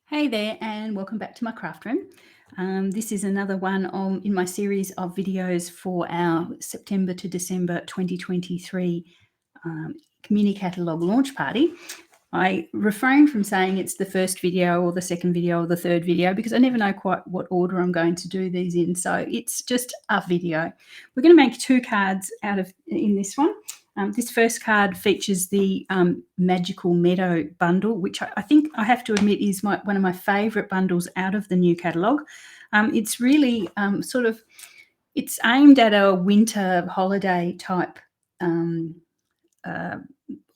Hey there, and welcome back to my craft room. This is another one in my series of videos for our September to December 2023 Community Catalogue launch party. I refrain from saying it's the first video or the second video or the third video because I never know quite what order I'm going to do these in. So it's just a video. We're going to make two cards in this one. This first card features the Magical Meadow bundle, which I think I have to admit is one of my favourite bundles out of the new catalogue. It's really it's aimed at a winter holiday type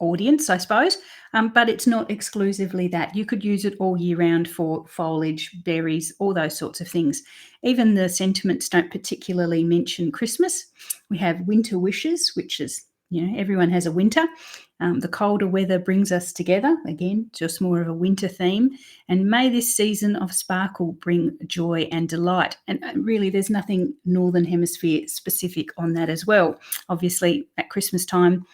audience, I suppose, but it's not exclusively that. You could use it all year round for foliage, berries, all those sorts of things. Even the sentiments don't particularly mention Christmas. We have winter wishes, which is, everyone has a winter. The colder weather brings us together, again, just more of a winter theme. And may this season of sparkle bring joy and delight. And really, there's nothing Northern Hemisphere specific on that as well. Obviously, at Christmas time,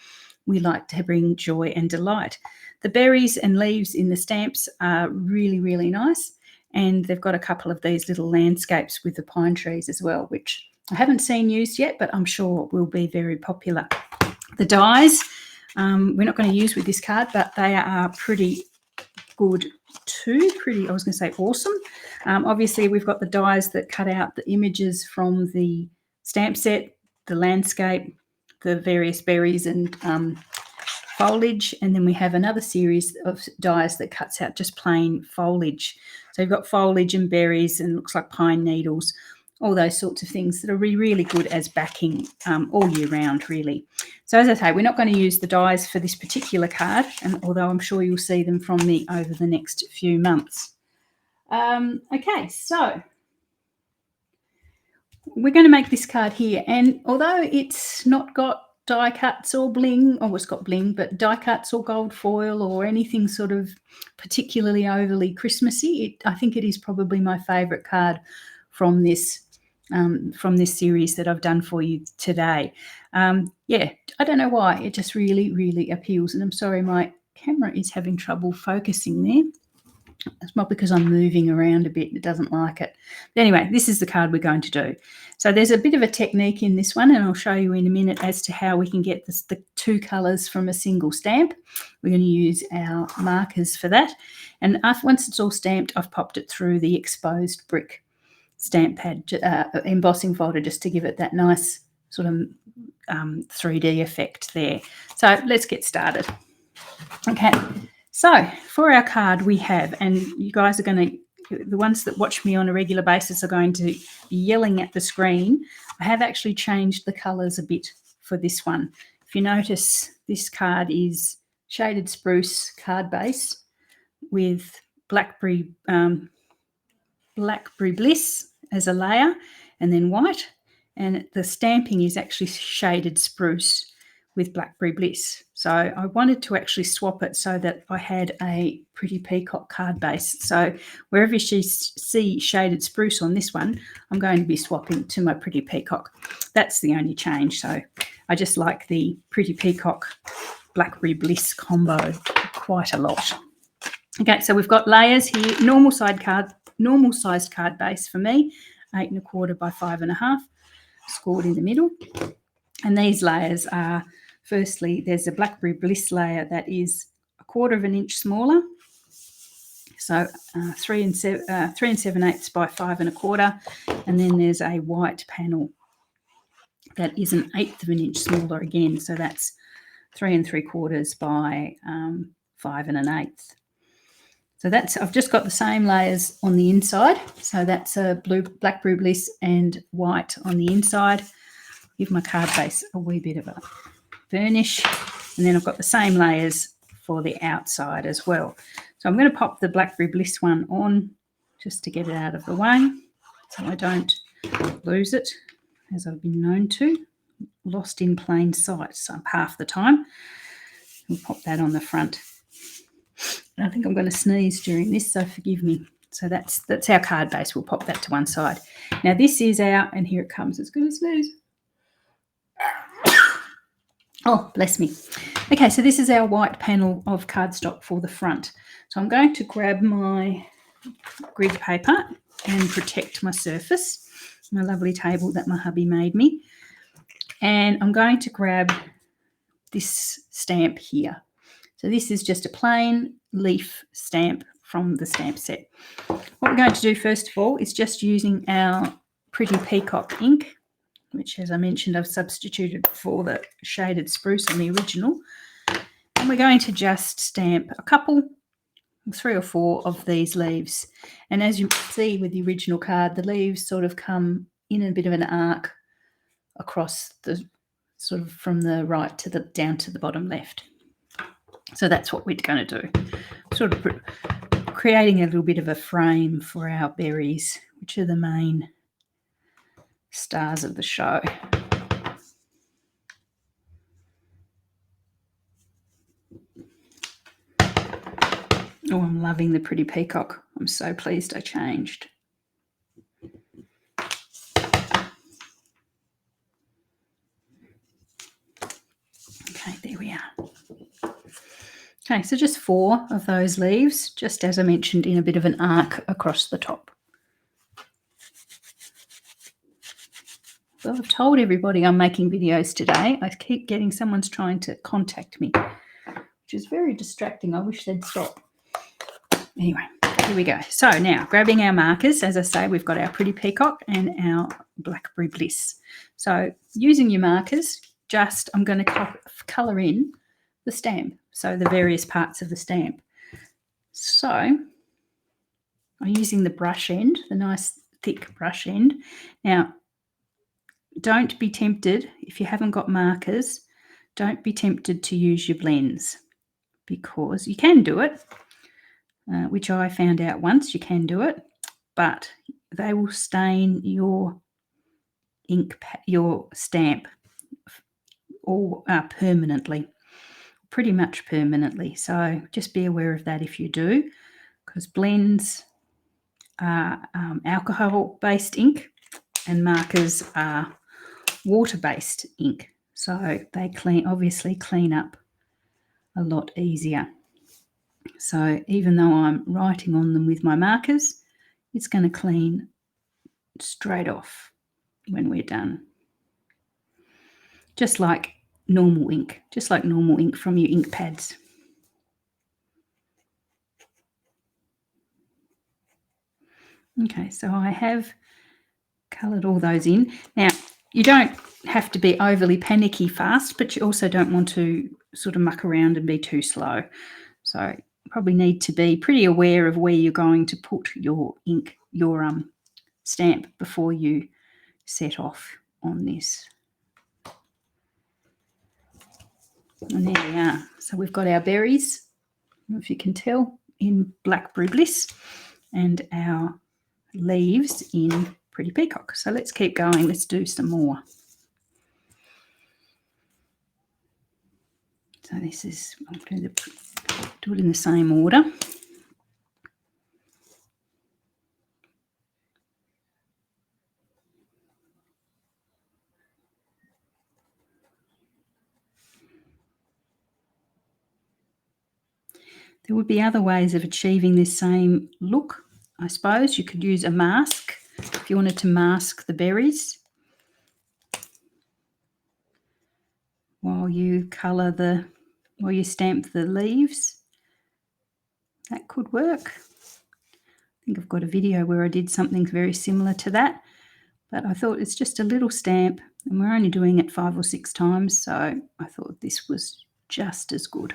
we like to bring joy and delight. The berries and leaves in the stamps are really, really nice. And they've got a couple of these little landscapes with the pine trees as well, which I haven't seen used yet, but I'm sure will be very popular. The dies, we're not going to use with this card, but they are pretty good too. I was going to say awesome. Obviously, we've got the dies that cut out the images from the stamp set, the landscape, the various berries and foliage, and then we have another series of dies that cuts out just plain foliage. So you've got foliage and berries and looks like pine needles, all those sorts of things that are really good as backing all year round, really. So as I say, we're not going to use the dies for this particular card, and although I'm sure you'll see them from me over the next few months. Okay, so we're going to make this card here, and although it's not got die cuts or bling, or it's got bling, but die cuts or gold foil or anything sort of particularly overly Christmassy, I think it is probably my favourite card from this series that I've done for you today. Yeah, I don't know why, it just really appeals, and I'm sorry my camera is having trouble focusing there. It's not because I'm moving around a bit, it doesn't like it. But anyway, this is the card we're going to do. So there's a bit of a technique in this one, and I'll show you in a minute as to how we can get the two colours from a single stamp. We're going to use our markers for that. And once it's all stamped, I've popped it through the exposed brick stamp pad embossing folder just to give it that nice sort of 3D effect there. So let's get started. Okay. So for our card we have, and you guys are going to, the ones that watch me on a regular basis are going to be yelling at the screen. I have actually changed the colours a bit for this one. If you notice, this card is shaded spruce card base with Blackberry Bliss as a layer, and then white. And the stamping is actually shaded spruce with Blackberry Bliss. So I wanted to actually swap it so that I had a Pretty Peacock card base. So wherever you see shaded spruce on this one, I'm going to be swapping to my Pretty Peacock. That's the only change. So I just like the Pretty Peacock Blackberry Bliss combo quite a lot. Okay, so we've got layers here. Normal sized card base for me, 8 1/4 by 5 1/2, scored in the middle. And these layers are, firstly, there's a Blackberry Bliss layer that is 1/4 inch smaller, so 3 7/8 by 5 1/4, and then there's a white panel that is 1/8 inch smaller again, so that's 3 3/4 by 5 1/8. So I've just got the same layers on the inside. So that's a Blackberry Bliss and white on the inside. Give my card base a wee bit of a burnish, and then I've got the same layers for the outside as well. So I'm going to pop the Blackberry Bliss one on just to get it out of the way so I don't lose it, as I've been known to. Lost in plain sight so half the time. We'll pop that on the front. I think I'm going to sneeze during this, so forgive me. So that's our card base. We'll pop that to one side. Now this is and here it comes, it's going to sneeze. Oh, bless me. Okay, so this is our white panel of cardstock for the front. So I'm going to grab my grid paper and protect my surface, my lovely table that my hubby made me. And I'm going to grab this stamp here. So this is just a plain leaf stamp from the stamp set. What we're going to do first of all is just using our Pretty Peacock ink, which, as I mentioned, I've substituted for the shaded spruce on the original. And we're going to just stamp a couple, 3 or 4 of these leaves. And as you see with the original card, the leaves sort of come in a bit of an arc across the sort of from the right to the down to the bottom left. So that's what we're going to do. Sort of creating a little bit of a frame for our berries, which are the main stars of the show. Oh, I'm loving the Pretty Peacock. I'm so pleased I changed. Okay, there we are. Okay, so just 4 of those leaves, just as I mentioned, in a bit of an arc across the top. So I've told everybody I'm making videos today. I keep getting someone's trying to contact me, which is very distracting. I wish they'd stop. Anyway, here we go. So now, grabbing our markers, as I say, we've got our Pretty Peacock and our Blackberry Bliss. So using your markers, I'm going to colour in the stamp, so the various parts of the stamp. So I'm using the brush end, the nice thick brush end. Now, don't be tempted, if you haven't got markers, don't be tempted to use your blends, because you can do it, which I found out once, you can do it, but they will stain your ink, your stamp, all permanently, pretty much permanently. So just be aware of that if you do, because blends are alcohol-based ink and markers are water-based ink. So they obviously clean up a lot easier. So even though I'm writing on them with my markers, it's going to clean straight off when we're done. Just like normal ink from your ink pads. Okay, so I have coloured all those in. Now, you don't have to be overly panicky fast, but you also don't want to sort of muck around and be too slow. So you probably need to be pretty aware of where you're going to put your ink, your stamp, before you set off on this. And there we are. So we've got our berries, if you can tell, in Blackberry Bliss, and our leaves in Pretty Peacock. So let's keep going. Let's do some more. So this is, I'm going to do it in the same order. There would be other ways of achieving this same look. I suppose you could use a mask if you wanted to mask the berries while you stamp the leaves. That could work. I think I've got a video where I did something very similar to that, but I thought it's just a little stamp and we're only doing it 5 or 6 times, so I thought this was just as good.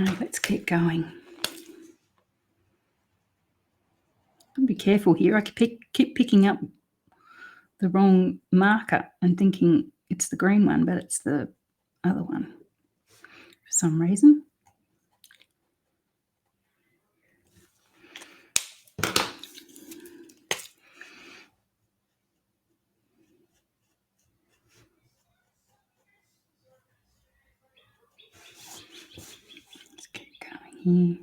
Okay, let's keep going. Be careful here. I keep picking up the wrong marker and thinking it's the green one, but it's the other one for some reason. Let's keep going here.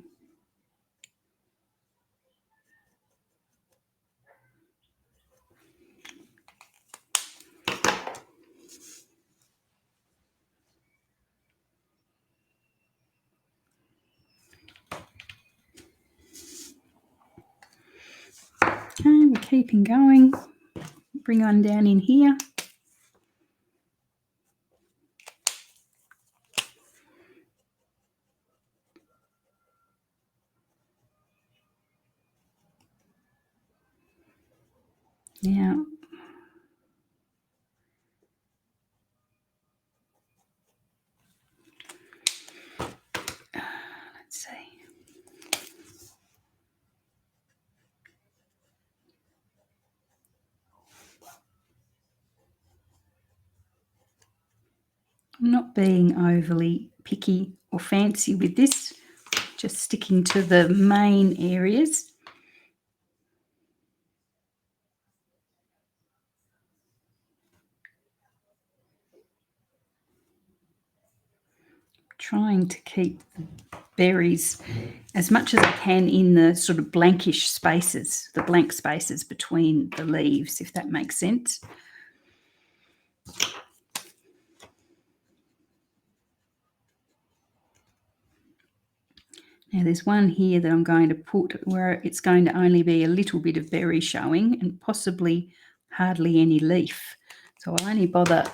keeping going. Bring one down in here. Now, let's see. I'm not being overly picky or fancy with this, just sticking to the main areas. Trying to keep the berries as much as I can in the sort of blankish spaces, the blank spaces between the leaves, if that makes sense. Now there's one here that I'm going to put where it's going to only be a little bit of berry showing and possibly hardly any leaf. So I'll only bother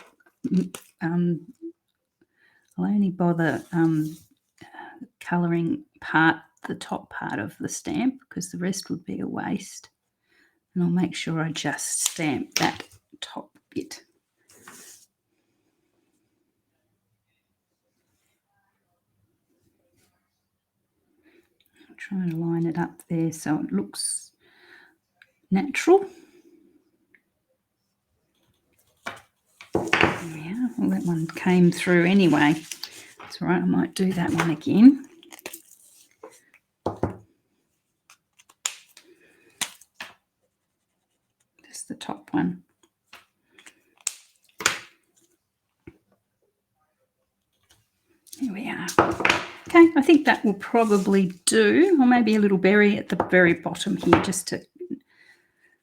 colouring the top part of the stamp, because the rest would be a waste. And I'll make sure I just stamp that top bit. I'm trying to line it up there so it looks natural. There we are. Well, that one came through anyway. That's all right, I might do that one again. Just the top one. Here we are. Okay, I think that will probably do, or maybe a little berry at the very bottom here just to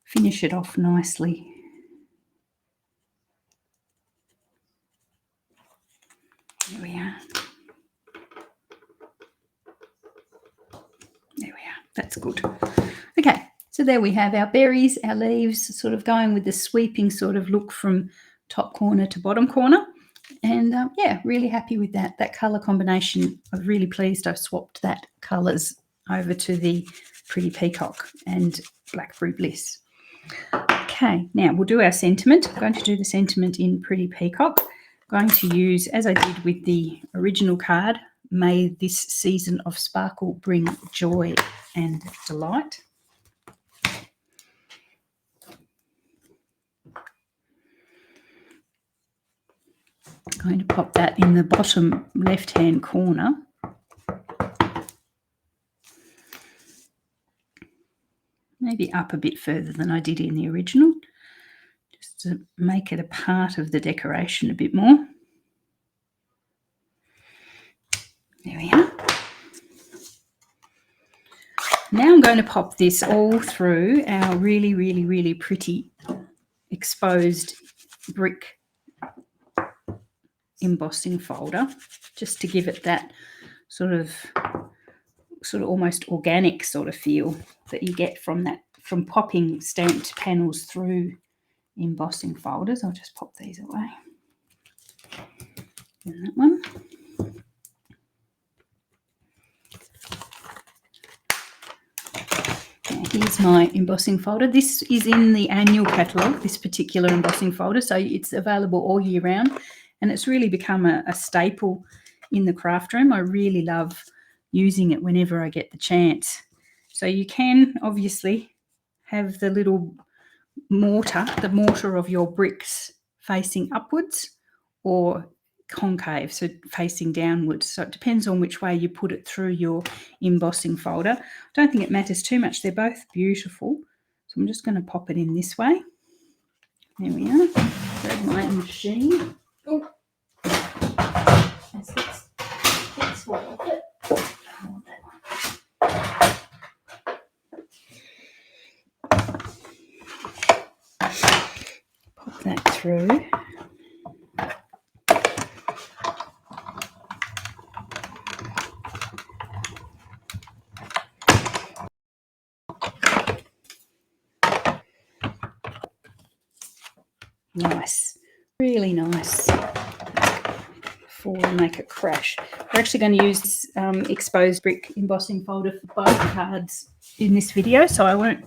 finish it off nicely. There we are. There we are. That's good. Okay, so there we have our berries, our leaves, sort of going with the sweeping sort of look from top corner to bottom corner. And yeah, really happy with that. That colour combination, I'm really pleased I've swapped that colours over to the Pretty Peacock and Blackberry Bliss. Okay, now we'll do our sentiment. I'm going to do the sentiment in Pretty Peacock. I'm going to use, as I did with the original card, may this season of sparkle bring joy and delight. I'm going to pop that in the bottom left-hand corner. Maybe up a bit further than I did in the original, just to make it a part of the decoration a bit more. There we are. Now I'm going to pop this all through our really, really, really pretty exposed brick embossing folder, just to give it that sort of almost organic sort of feel that you get from popping stamped panels through embossing folders. I'll just pop these away. And that one. Now here's my embossing folder. This is in the annual catalogue, this particular embossing folder, so it's available all year round, and it's really become a staple in the craft room. I really love using it whenever I get the chance. So you can obviously have the little mortar, the mortar of your bricks facing upwards or concave, so facing downwards. So it depends on which way you put it through your embossing folder. I don't think it matters too much. They're both beautiful. So I'm just going to pop it in this way. There we are. Grab my machine. Oh. Let's swallow it. Pop that through. Nice, really nice. Before we make it crash. We're actually going to use this exposed brick embossing folder for both cards in this video, so I won't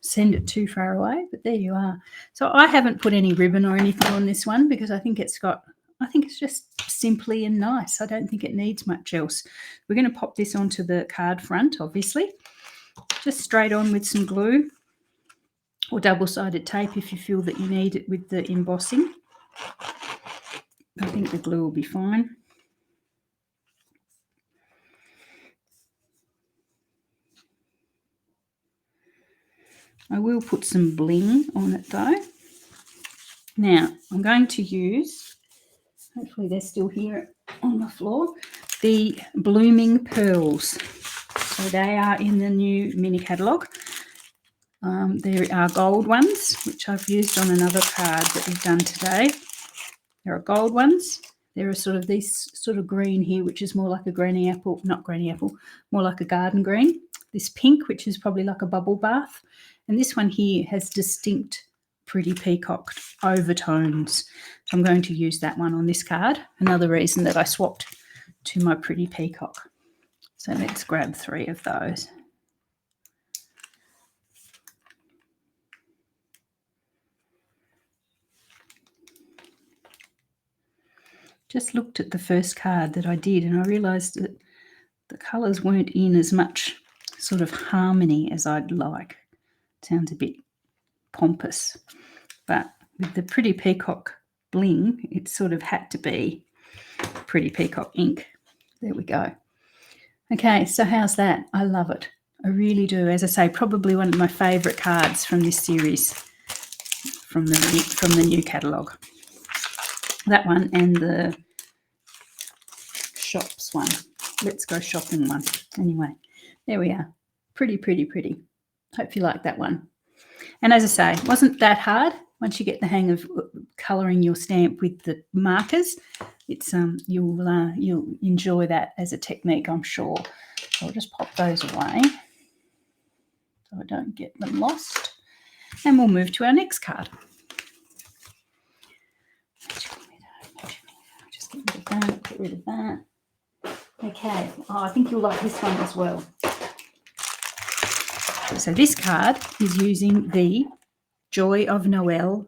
send it too far away, but there you are. So I haven't put any ribbon or anything on this one because I think it's just simply and nice. I don't think it needs much else. We're going to pop this onto the card front, obviously, just straight on with some glue or double-sided tape if you feel that you need it with the embossing. I think the glue will be fine. I will put some bling on it though. Now I'm going to use, hopefully they're still here on the floor, the Blooming Pearls. So they are in the new mini catalogue. There are gold ones, which I've used on another card that we've done today. There are gold ones. There are sort of this sort of green here, which is more like a granny apple, not granny apple, more like a garden green. This pink, which is probably like a bubble bath. And this one here has distinct Pretty Peacock overtones. So I'm going to use that one on this card. Another reason that I swapped to my Pretty Peacock. So let's grab 3 of those. Just looked at the first card that I did and I realised that the colours weren't in as much sort of harmony as I'd like. Sounds a bit pompous, but with the Pretty Peacock bling, it sort of had to be Pretty Peacock ink. There we go. Okay, so how's that? I love it. I really do. As I say, probably one of my favourite cards from this series, from the new catalogue. That one and the shops one. Let's go shopping one. Anyway, there we are. Pretty, pretty, pretty. Hope you like that one. And as I say, it wasn't that hard. Once you get the hang of colouring your stamp with the markers, it's you'll enjoy that as a technique, I'm sure. So I'll just pop those away so I don't get them lost. And we'll move to our next card. Just get rid of that. Okay, I think you'll like this one as well. So this card is using the Joy of Noel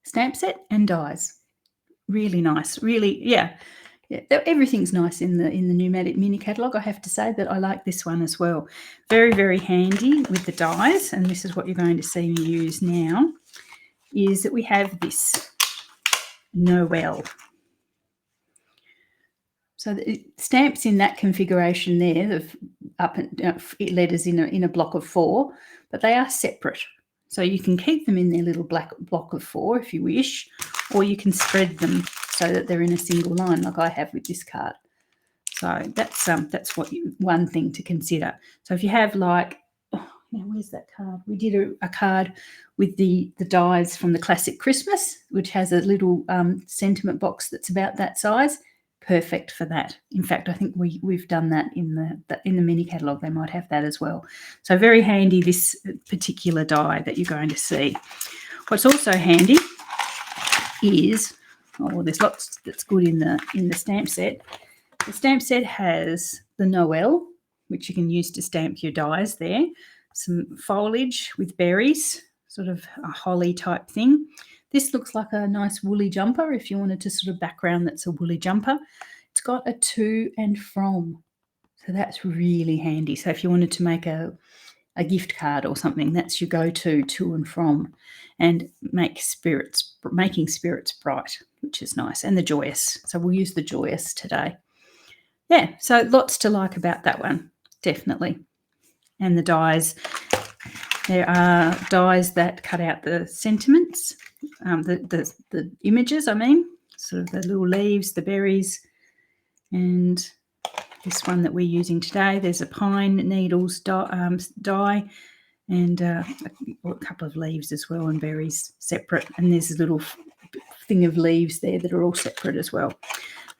stamp set and dies. Really nice. Really, yeah. Everything's nice in the new mini catalogue, I have to say, but I like this one as well. Very, very handy with the dies, and this is what you're going to see me use now, is that we have this Noel. So the stamps in that configuration there of up and letters in a block of 4, but they are separate. So you can keep them in their little black block of 4 if you wish, or you can spread them so that they're in a single line like I have with this card. So that's one thing to consider. So if you have like, oh, now where's that card? We did a card with the dies from the Classic Christmas, which has a little sentiment box that's about that size. Perfect for that. In fact, I think we've done that in the mini catalogue. They might have that as well. So very handy, this particular die that you're going to see. What's also handy is, oh, there's lots that's good in the stamp set. The stamp set has the Noel, which you can use to stamp your dies there. Some foliage with berries, sort of a holly type thing. This looks like a nice woolly jumper if you wanted to sort of background that's a woolly jumper. It's got a to and from, so that's really handy. So if you wanted to make a gift card or something, that's your go-to, to and from, and making spirits bright, which is nice, and the joyous. So we'll use the joyous today. Yeah, so lots to like about that one, definitely. And the dies, there are dies that cut out the sentiments, the images, I mean, sort of the little leaves, the berries, and this one that we're using today, there's a pine needles die and a couple of leaves as well, and berries separate, and there's a little thing of leaves there that are all separate as well.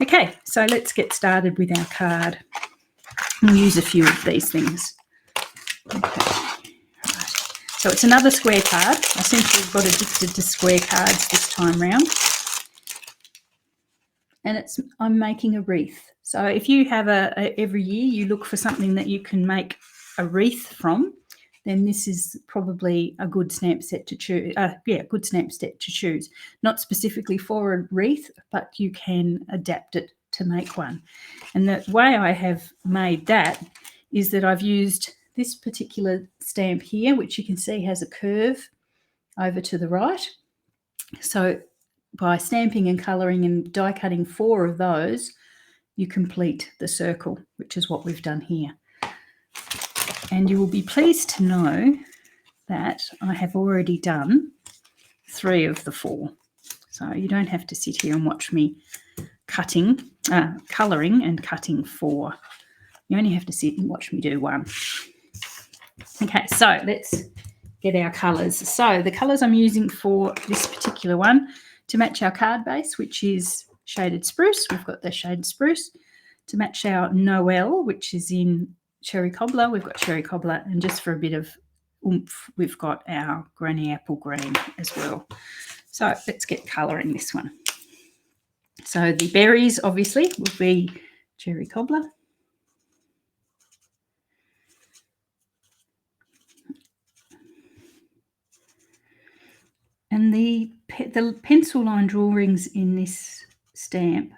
Okay, so let's get started with our card. We'll use a few of these things. Okay. Right. So it's another square card. I seem to have got addicted to square cards this time round. And I'm making a wreath. So if you have every year you look for something that you can make a wreath from, then this is probably a good stamp set to choose. Good stamp set to choose. Not specifically for a wreath, but you can adapt it to make one. And the way I have made that is that I've used this particular stamp here, which you can see has a curve over to the right. So by stamping and colouring and die cutting 4 of those, you complete the circle, which is what we've done here. And you will be pleased to know that I have already done 3 of the 4. So you don't have to sit here and watch me colouring and cutting 4. You only have to sit and watch me do 1. Okay, so let's get our colours. So the colours I'm using for this particular one to match our card base, which is shaded spruce. We've got the shaded spruce. To match our Noel, which is in cherry cobbler, we've got cherry cobbler. And just for a bit of oomph, we've got our granny apple green as well. So let's get colouring this one. So the berries obviously will be cherry cobbler. And the pencil line drawings in this stamp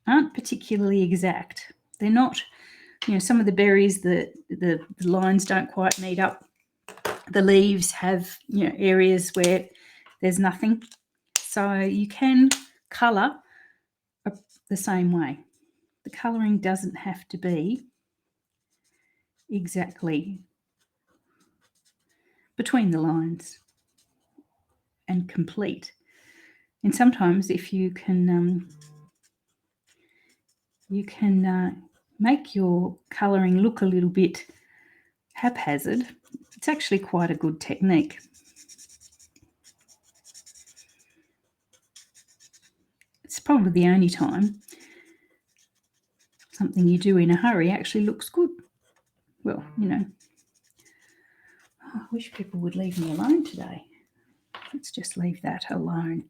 aren't particularly exact. They're not, some of the berries, the lines don't quite meet up. The leaves have, areas where there's nothing. So you can colour the same way. The colouring doesn't have to be exactly between the lines and complete. And sometimes if you can make your colouring look a little bit haphazard, it's actually quite a good technique. It's probably the only time something you do in a hurry actually looks good. Well, I wish people would leave me alone today. Let's just leave that alone.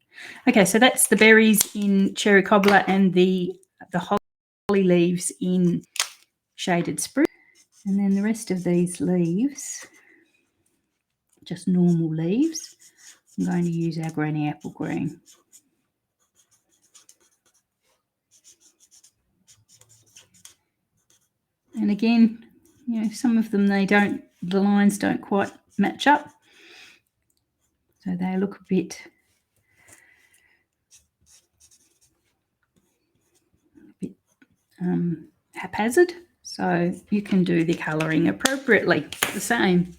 Okay, so that's the berries in cherry cobbler and the holly leaves in shaded spruce. And then the rest of these leaves, just normal leaves, I'm going to use our granny apple green. And again, some of them the lines don't quite match up. So they look a bit haphazard. So you can do the colouring appropriately the same.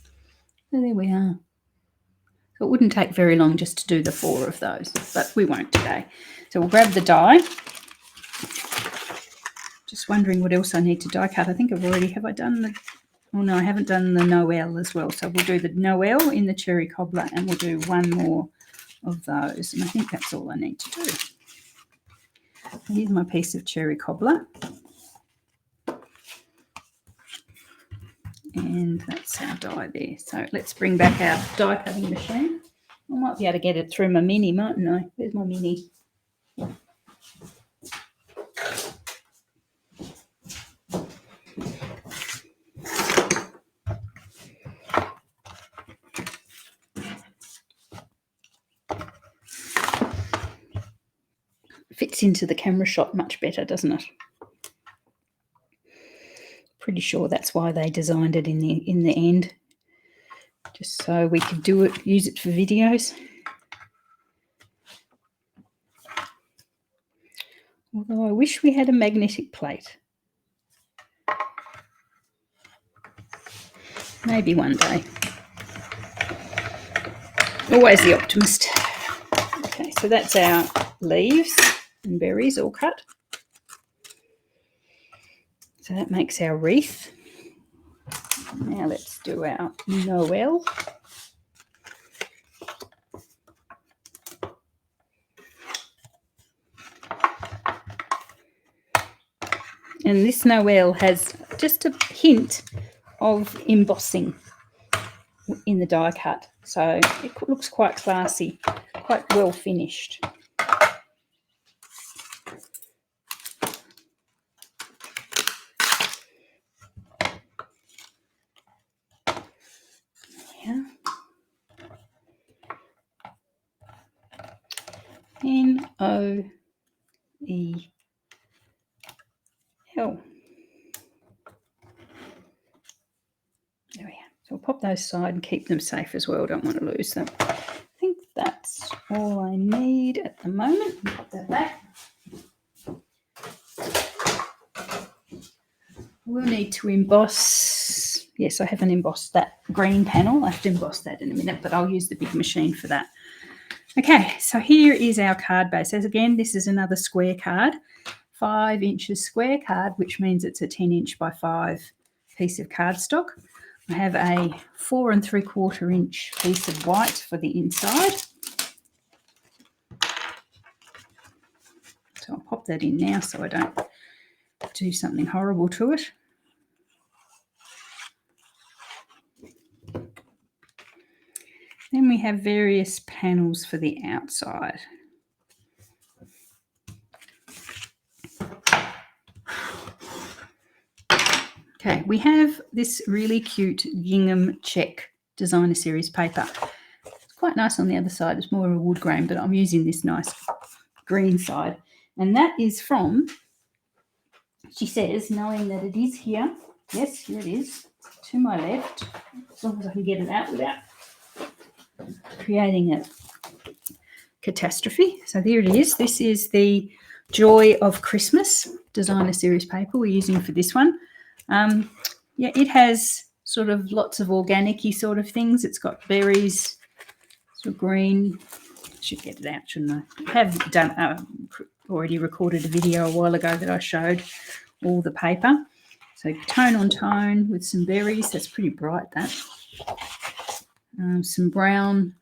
So there we are. So it wouldn't take very long just to do the 4 of those, but we won't today. So we'll grab the die. Just wondering what else I need to die cut. I think have I done the, oh no, I haven't done the Noel as well. So we'll do the Noel in the cherry cobbler and we'll do 1 more of those. And I think that's all I need to do. Here's my piece of cherry cobbler. And that's our die there. So let's bring back our die cutting machine. I might be able to get it through my mini, mightn't I? Where's my mini? Fits into the camera shot much better, doesn't it? Pretty sure that's why they designed it in the end, just so we could use it for videos. Although I wish we had a magnetic plate. Maybe one day. Always the optimist. Okay, so that's our leaves and berries all cut. So that makes our wreath. Now let's do our Noel. And this Noel has just a hint of embossing in the die cut. So it looks quite classy, quite well finished. Yeah. Noel. There we are. So we'll pop those aside and keep them safe as well. Don't want to lose them. I think that's all I need at the moment. Pop that back. We'll need to emboss. Yes, I haven't embossed that green panel. I have to emboss that in a minute, but I'll use the big machine for that. Okay, so here is our card base. As again, this is another square card, 5 inches square card, which means it's a 10-inch by 5 piece of cardstock. I have a 4 3/4 inch piece of white for the inside. So I'll pop that in now so I don't do something horrible to it. Then we have various panels for the outside. Okay, we have this really cute gingham check designer series paper. It's quite nice on the other side. It's more of a wood grain, but I'm using this nice green side. And that is from, she says, knowing that it is here. Yes, here it is, to my left, as long as I can get it out without creating a catastrophe. So there it is. This is the Joy of Christmas designer series paper we're using for this one. Yeah, it has sort of lots of organic-y sort of things. It's got berries, sort of green. Should get it out, shouldn't I? I have done already recorded a video a while ago that I showed all the paper. So tone on tone with some berries. That's pretty bright, that. Some brown.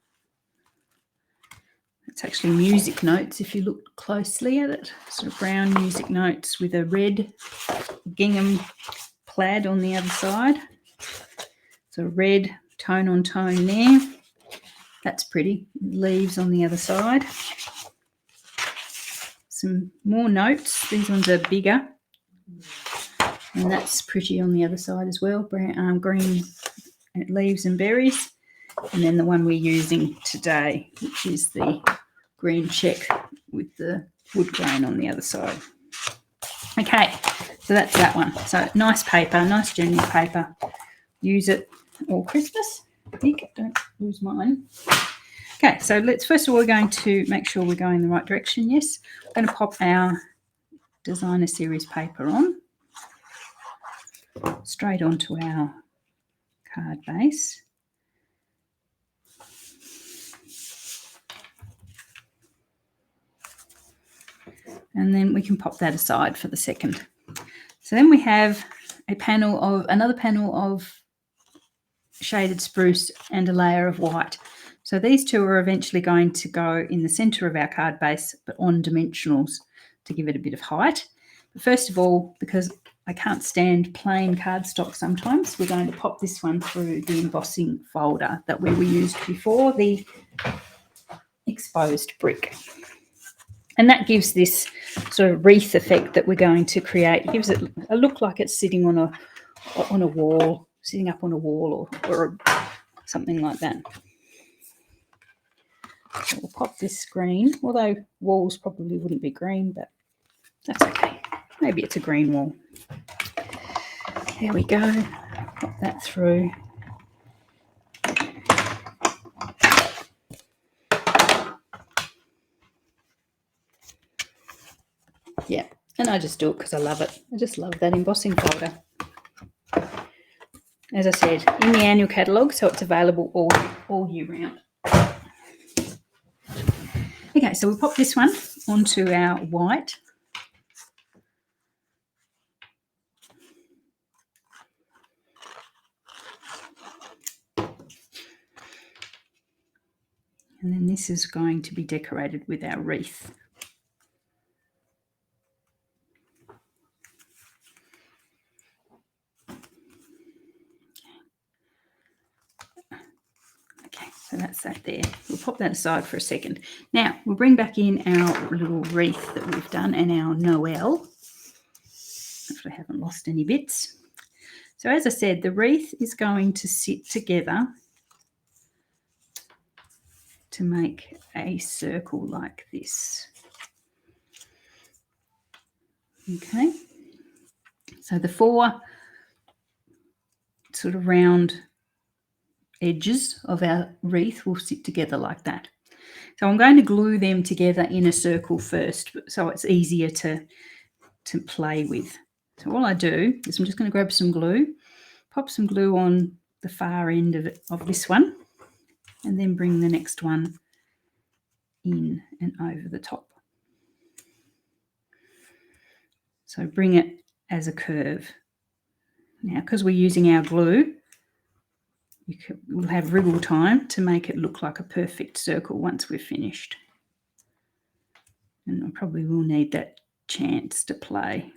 It's actually music notes if you look closely at it. Sort of brown music notes with a red gingham plaid on the other side. So red tone on tone there. That's pretty. Leaves on the other side. Some more notes. These ones are bigger. And that's pretty on the other side as well. Brown, green leaves and berries. And then the one we're using today, which is the green check with the wood grain on the other side. Okay, so that's that one. So nice paper, nice general paper. Use it all Christmas. I think, don't lose mine. Okay, so let's first of all, we're going to make sure we're going the right direction. Yes, I'm going to pop our designer series paper on, straight onto our card base. And then we can pop that aside for the second. So then we have another panel of shaded spruce and a layer of white. So these two are eventually going to go in the center of our card base, but on dimensionals to give it a bit of height. But first of all, because I can't stand plain cardstock sometimes, we're going to pop this one through the embossing folder that we used before, the exposed brick. And that gives this sort of wreath effect that we're going to create. It gives it a look like it's sitting on a wall, sitting up on a wall or something like that. So we'll pop this green, although walls probably wouldn't be green, but that's okay. Maybe it's a green wall. There we go. Pop that through. Yeah, and I just do it because I love it. I just love that embossing folder. As I said, in the annual catalogue, so it's available all year round. Okay, so we'll pop this one onto our white. And then this is going to be decorated with our wreath. Okay, So that's that there. We'll pop that aside for a second. Now, we'll bring back in our little wreath that we've done and our Noel. Hopefully I haven't lost any bits. So as I said, the wreath is going to sit together to make a circle like this. Okay. So the 4 sort of round edges of our wreath will sit together like that. So I'm going to glue them together in a circle first, so it's easier to play with. So all I do is I'm just going to grab some glue, pop some glue on the far end of this one, and then bring the next one in and over the top. So bring it as a curve. Now, because we're using our glue, we'll have wriggle time to make it look like a perfect circle once we're finished. And I probably will need that chance to play.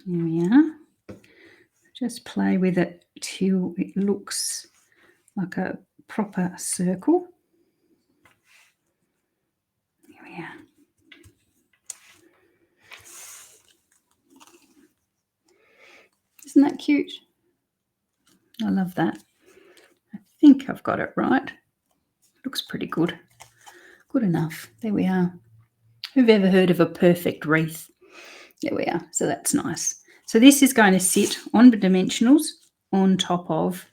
There we are. Just play with it till it looks like a proper circle. There we are. Isn't that cute? I love that. I think I've got it right. Looks pretty good. Good enough. There we are. Who've ever heard of a perfect wreath? There we are. So that's nice. So this is going to sit on the dimensionals on top of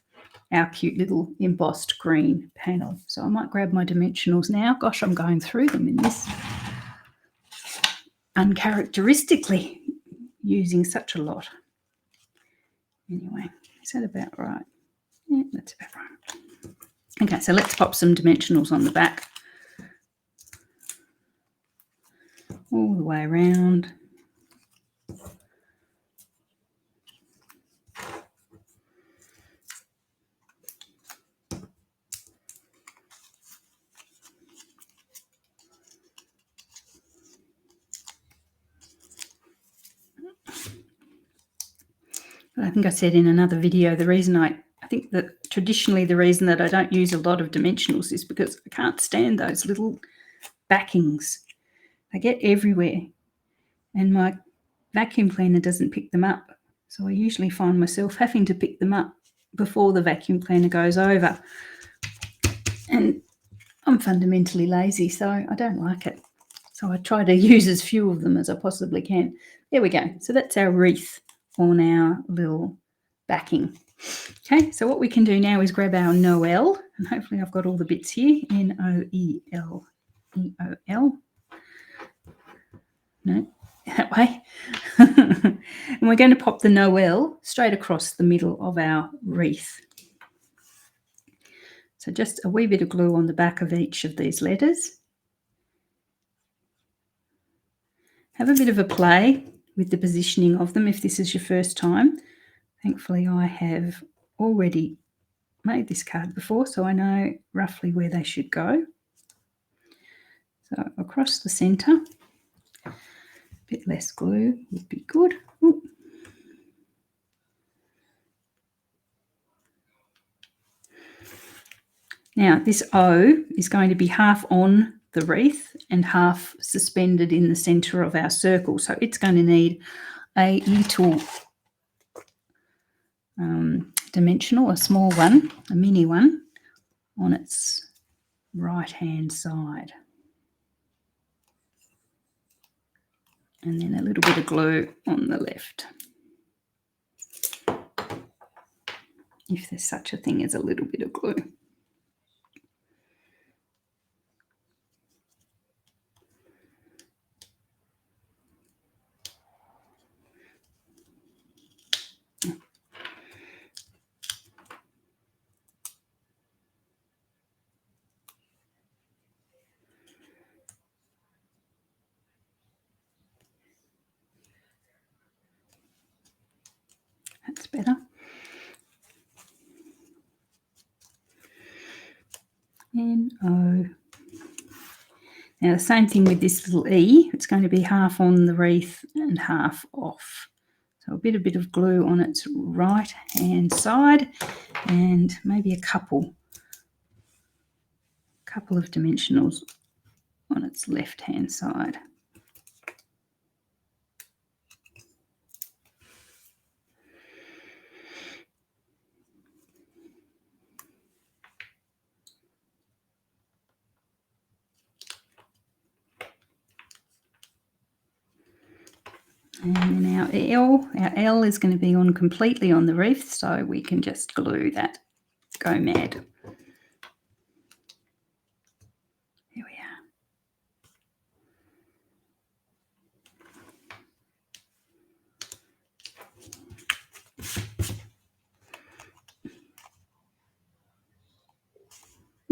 our cute little embossed green panel. So I might grab my dimensionals now. Gosh, I'm going through them in this uncharacteristically, using such a lot. Anyway, is that about right? Yeah, that's about right. Okay, so let's pop some dimensionals on the back. All the way around. I think I said in another video, the reason I think that traditionally the reason that I don't use a lot of dimensionals is because I can't stand those little backings. They get everywhere and my vacuum cleaner doesn't pick them up. So I usually find myself having to pick them up before the vacuum cleaner goes over. And I'm fundamentally lazy, so I don't like it. So I try to use as few of them as I possibly can. There we go. So that's our wreath on our little backing. Okay, so what we can do now is grab our Noel, and hopefully I've got all the bits here, Noel, E-O-L. No, that way. And we're going to pop the Noel straight across the middle of our wreath. So just a wee bit of glue on the back of each of these letters. Have a bit of a play with the positioning of them if this is your first time. Thankfully, I have already made this card before, so I know roughly where they should go. So across the centre, a bit less glue would be good. Ooh. Now, this O is going to be half on the wreath and half suspended in the centre of our circle. So it's going to need a little dimensional, a small one, a mini one, on its right-hand side. And then a little bit of glue on the left. If there's such a thing as a little bit of glue. That's better. N-O. Now the same thing with this little E. It's going to be half on the wreath and half off. So a bit of glue on its right hand side and maybe a couple of dimensionals on its left hand side. And then our L is going to be on completely on the wreath, so we can just glue that. Go mad. Here we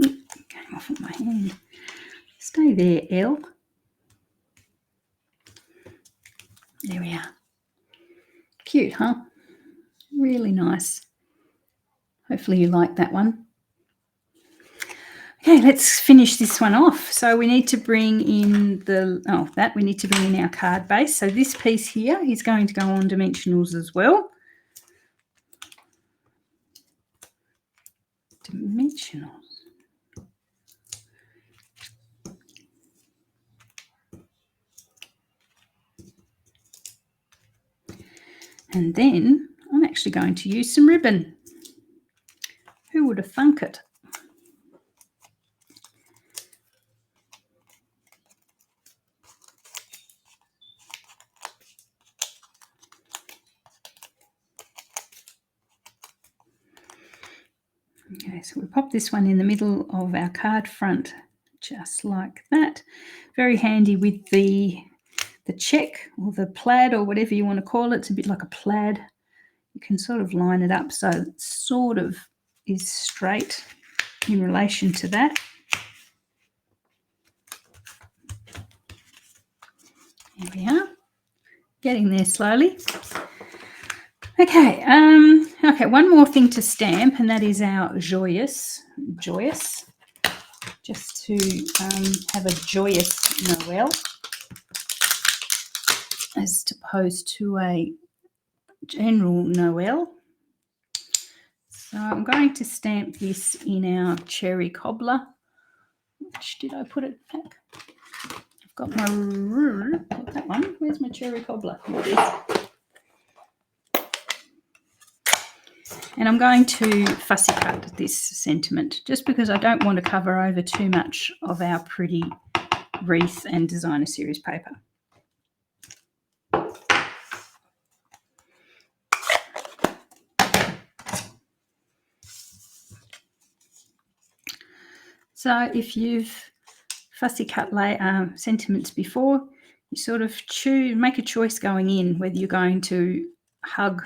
are. Came off of my hand. Stay there, L. There we are. Cute, huh? Really nice. Hopefully you like that one. Okay, let's finish this one off. So we need to bring in we need to bring in our card base. So this piece here is going to go on dimensionals as well. Dimensionals. And then I'm actually going to use some ribbon. Who would have thunk it? Okay, so we pop this one in the middle of our card front, just like that. Very handy with the check or the plaid or whatever you want to call it. It's a bit like a plaid. You can sort of line it up so it sort of is straight in relation to that. Here we are, getting there slowly. Okay, okay, one more thing to stamp, and that is our joyous, just to have a joyous Noel, as opposed to a general Noel. So I'm going to stamp this in our cherry cobbler. Which did I put it back? I've got my, not that one. Where's my cherry cobbler? Here it is. And I'm going to fussy cut this sentiment just because I don't want to cover over too much of our pretty wreath and designer series paper. So if you've fussy cut sentiments before, you sort of make a choice going in whether you're going to hug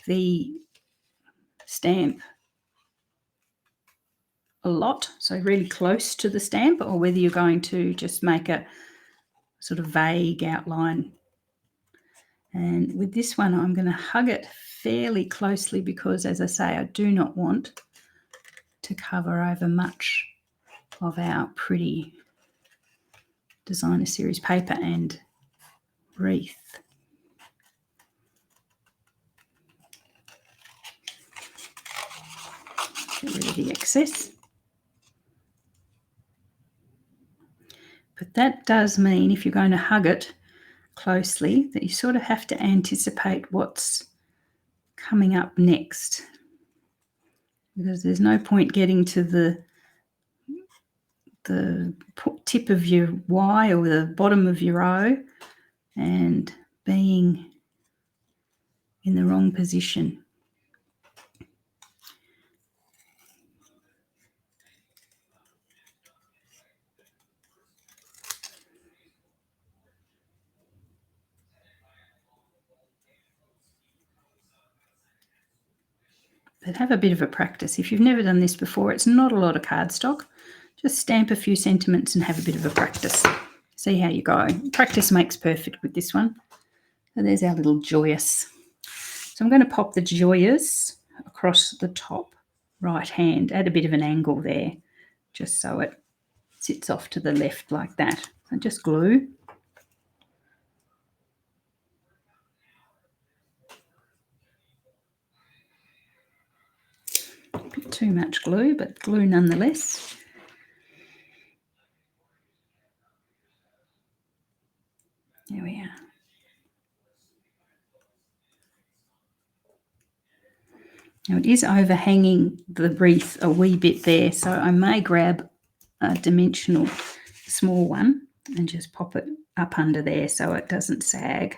the stamp a lot, so really close to the stamp, or whether you're going to just make a sort of vague outline. And with this one, I'm going to hug it fairly closely because, as I say, I do not want to cover over much of our pretty designer series paper and wreath. Get rid of the excess. But that does mean if you're going to hug it closely that you sort of have to anticipate what's coming up next, because there's no point getting to the tip of your Y or the bottom of your O and being in the wrong position. But have a bit of a practice. If you've never done this before, it's not a lot of cardstock. Just stamp a few sentiments and have a bit of a practice. See how you go. Practice makes perfect with this one. So there's our little joyous. So I'm going to pop the joyous across the top right hand, add a bit of an angle there, just so it sits off to the left like that. So just glue. A bit too much glue, but glue nonetheless. There we are. Now it is overhanging the wreath a wee bit there, so I may grab a dimensional small one and just pop it up under there so it doesn't sag.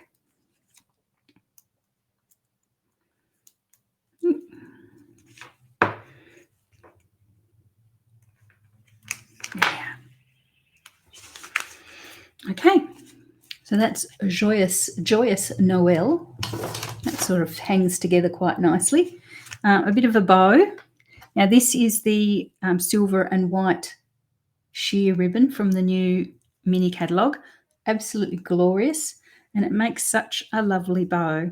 Yeah. Okay, so that's a joyous Noel. That sort of hangs together quite nicely. A bit of a bow. Now this is the silver and white sheer ribbon from the new mini catalogue. Absolutely glorious, and it makes such a lovely bow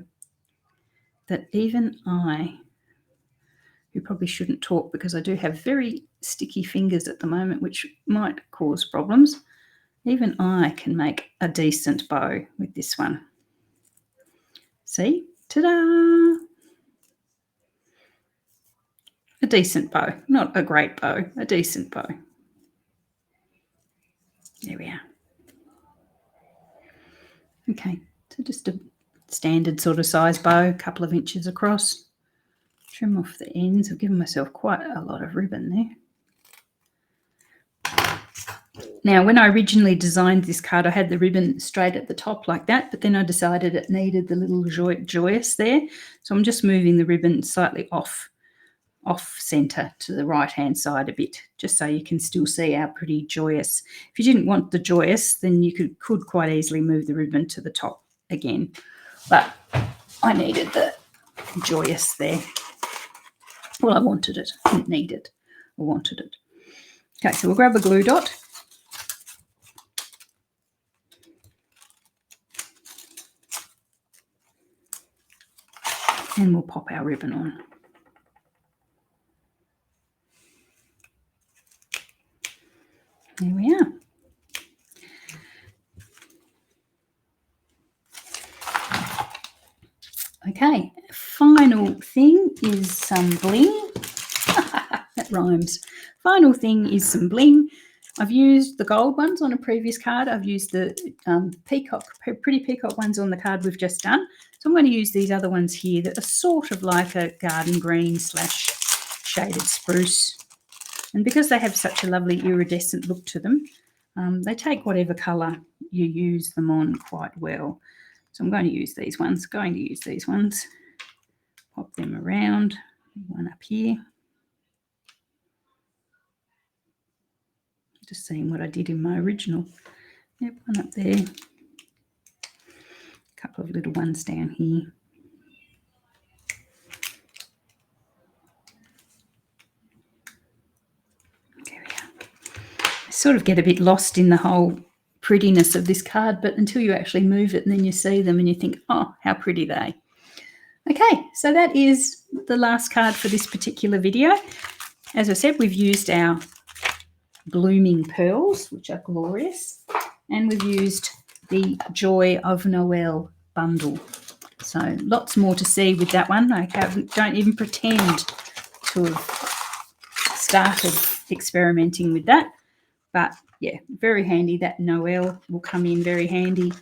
that even I, who probably shouldn't talk because I do have very sticky fingers at the moment, which might cause problems, even I can make a decent bow with this one. See? Ta-da! A decent bow, not a great bow, a decent bow. There we are. Okay, so just a standard sort of size bow, a couple of inches across. Trim off the ends. I've given myself quite a lot of ribbon there. Now, when I originally designed this card, I had the ribbon straight at the top like that, but then I decided it needed the little joyous there. So I'm just moving the ribbon slightly off center to the right-hand side a bit, just so you can still see our pretty joyous. If you didn't want the joyous, then you could quite easily move the ribbon to the top again. But I needed the joyous there. Well, I wanted it. I didn't need it. I wanted it. Okay, so we'll grab a glue dot. And we'll pop our ribbon on. There we are. Okay, final thing is some bling. That rhymes. Final thing is some bling. I've used the gold ones on a previous card. I've used the pretty peacock ones on the card we've just done. So I'm going to use these other ones here that are sort of like a garden green / shaded spruce. And because they have such a lovely iridescent look to them, they take whatever colour you use them on quite well. So I'm going to use these ones, pop them around, one up here. Just seeing what I did in my original. Yep, one up there. A couple of little ones down here. There we are. I sort of get a bit lost in the whole prettiness of this card, but until you actually move it and then you see them and you think, oh, how pretty they. Okay, so that is the last card for this particular video. As I said, we've used our blooming pearls, which are glorious, and we've used the Joy of Noel bundle. So lots more to see with that one. I don't even pretend to have started experimenting with that, but yeah, very handy. That Noel will come in very handy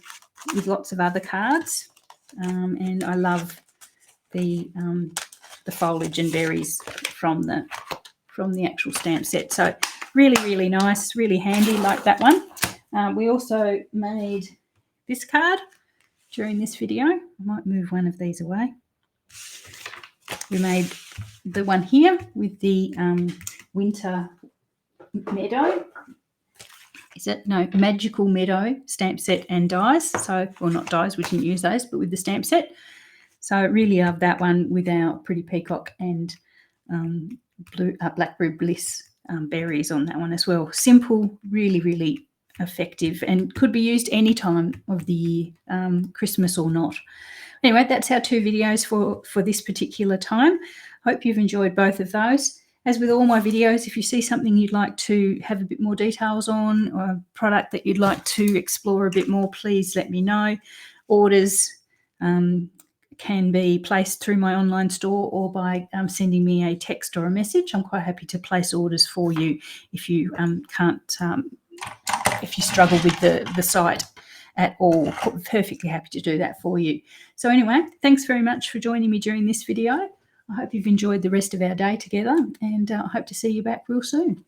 with lots of other cards, and I love the foliage and berries from the actual stamp set. So really, really nice, really handy, like that one. We also made this card during this video. I might move one of these away. We made the one here with the winter meadow. Is it? No, magical meadow stamp set and dies. So, well, not dies, we didn't use those, but with the stamp set. So I really love that one with our pretty peacock and blackberry bliss berries on that one as well. Simple, really, really effective and could be used any time of the year, Christmas or not. Anyway, that's our 2 videos for this particular time. Hope you've enjoyed both of those. As with all my videos, if you see something you'd like to have a bit more details on, or a product that you'd like to explore a bit more, please let me know. Orders can be placed through my online store or by sending me a text or a message. I'm quite happy to place orders for you if you if you struggle with the site at all. Perfectly happy to do that for you. So anyway, thanks very much for joining me during this video. I hope you've enjoyed the rest of our day together, and I hope to see you back real soon.